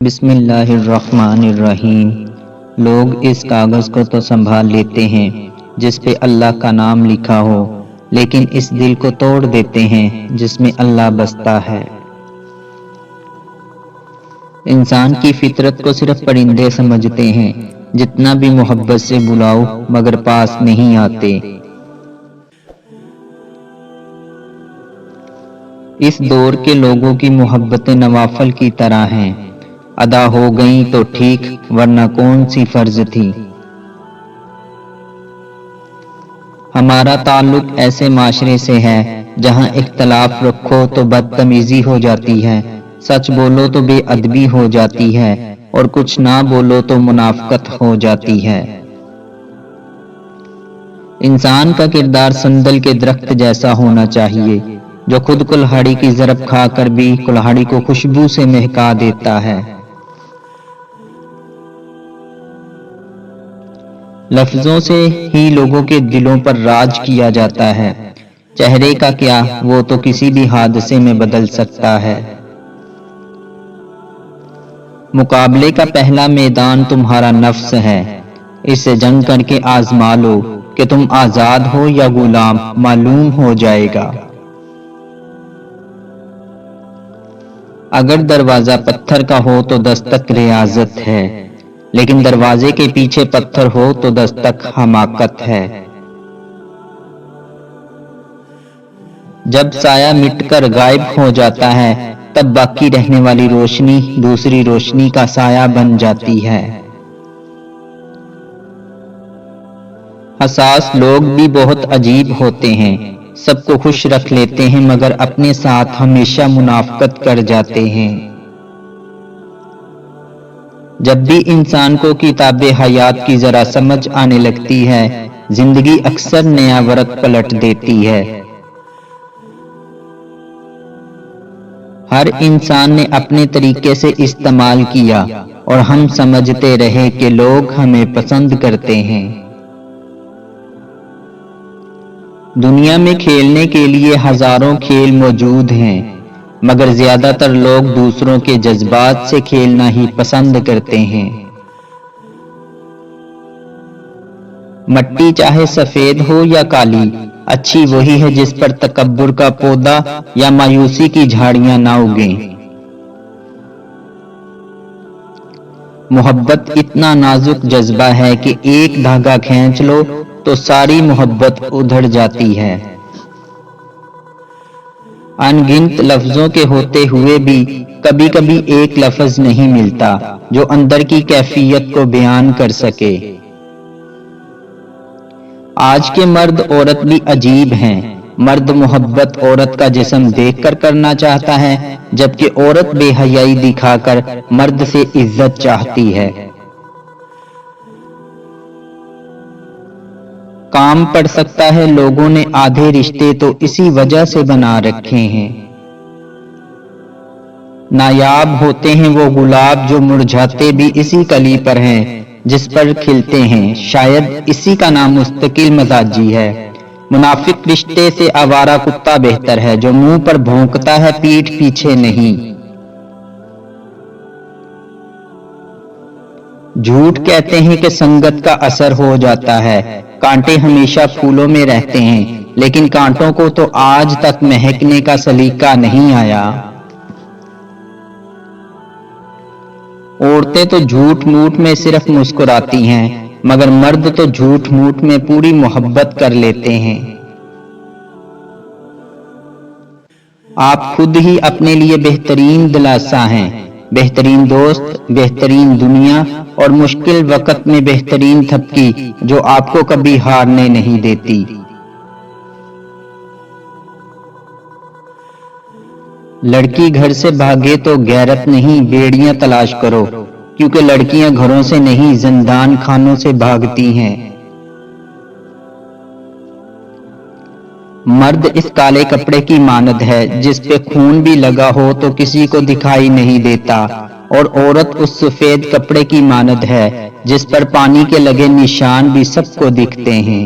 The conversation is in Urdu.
بسم اللہ الرحمن الرحیم۔ لوگ اس کاغذ کو تو سنبھال لیتے ہیں جس پہ اللہ کا نام لکھا ہو، لیکن اس دل کو توڑ دیتے ہیں جس میں اللہ بستا ہے۔ انسان کی فطرت کو صرف پرندے سمجھتے ہیں، جتنا بھی محبت سے بلاؤ مگر پاس نہیں آتے۔ اس دور کے لوگوں کی محبتیں نوافل کی طرح ہیں، ادا ہو گئیں تو ٹھیک ورنہ کون سی فرض تھی۔ ہمارا تعلق ایسے معاشرے سے ہے جہاں اختلاف رکھو تو بدتمیزی ہو جاتی ہے، سچ بولو تو بے ادبی ہو جاتی ہے اور کچھ نہ بولو تو منافقت ہو جاتی ہے۔ انسان کا کردار سندل کے درخت جیسا ہونا چاہیے جو خود کلہاڑی کی ضرب کھا کر بھی کلہاڑی کو خوشبو سے مہکا دیتا ہے۔ لفظوں سے ہی لوگوں کے دلوں پر راج کیا جاتا ہے، چہرے کا کیا وہ تو کسی بھی حادثے میں بدل سکتا ہے۔ مقابلے کا پہلا میدان تمہارا نفس ہے، اس سے جنگ کر کے آزما لو کہ تم آزاد ہو یا غلام، معلوم ہو جائے گا۔ اگر دروازہ پتھر کا ہو تو دستک ریاضت ہے، لیکن دروازے کے پیچھے پتھر ہو تو دستک حماقت ہے۔ جب سایہ مٹ کر غائب ہو جاتا ہے تب باقی رہنے والی روشنی دوسری روشنی کا سایہ بن جاتی ہے۔ حساس لوگ بھی بہت عجیب ہوتے ہیں، سب کو خوش رکھ لیتے ہیں مگر اپنے ساتھ ہمیشہ منافقت کر جاتے ہیں۔ جب بھی انسان کو کتاب حیات کی ذرا سمجھ آنے لگتی ہے، زندگی اکثر نیا ورق پلٹ دیتی ہے۔ ہر انسان نے اپنے طریقے سے استعمال کیا اور ہم سمجھتے رہے کہ لوگ ہمیں پسند کرتے ہیں۔ دنیا میں کھیلنے کے لیے ہزاروں کھیل موجود ہیں، مگر زیادہ تر لوگ دوسروں کے جذبات سے کھیلنا ہی پسند کرتے ہیں۔ مٹی چاہے سفید ہو یا کالی، اچھی وہی ہے جس پر تکبر کا پودا یا مایوسی کی جھاڑیاں نہ اگیں۔ محبت اتنا نازک جذبہ ہے کہ ایک دھاگا کھینچ لو تو ساری محبت ادھڑ جاتی ہے۔ ان گنت لفظوں کے ہوتے ہوئے بھی کبھی کبھی ایک لفظ نہیں ملتا جو اندر کی کیفیت کو بیان کر سکے۔ آج کے مرد عورت بھی عجیب ہیں، مرد محبت عورت کا جسم دیکھ کر کرنا چاہتا ہے، جبکہ عورت بے حیائی دکھا کر مرد سے عزت چاہتی ہے۔ کام پڑ سکتا ہے لوگوں نے آدھے رشتے تو اسی وجہ سے بنا رکھے ہیں۔ نایاب ہوتے ہیں وہ گلاب جو مرجھاتے بھی اسی کلی پر ہیں جس پر کھلتے ہیں، شاید اسی کا نام مستقل مزاجی ہے۔ منافق رشتے سے آوارہ کتا بہتر ہے جو منہ پر بھونکتا ہے پیٹھ پیچھے نہیں۔ جھوٹ کہتے ہیں کہ سنگت کا اثر ہو جاتا ہے، کانٹے ہمیشہ پھولوں میں رہتے ہیں، لیکن کانٹوں کو تو آج تک مہکنے کا سلیقہ نہیں آیا۔ عورتیں تو جھوٹ موٹ میں صرف مسکراتی ہیں، مگر مرد تو جھوٹ موٹ میں پوری محبت کر لیتے ہیں۔ آپ خود ہی اپنے لیے بہترین دلاسا ہیں، بہترین دوست، بہترین دنیا اور مشکل وقت میں بہترین تھپکی جو آپ کو کبھی ہارنے نہیں دیتی۔ لڑکی گھر سے بھاگے تو غیرت نہیں بیڑیاں تلاش کرو، کیونکہ لڑکیاں گھروں سے نہیں زندان خانوں سے بھاگتی ہیں۔ مرد اس کالے کپڑے کی مانند ہے جس پہ خون بھی لگا ہو تو کسی کو دکھائی نہیں دیتا، اور عورت اس سفید کپڑے کی مانند ہے جس پر پانی کے لگے نشان بھی سب کو دکھتے ہیں۔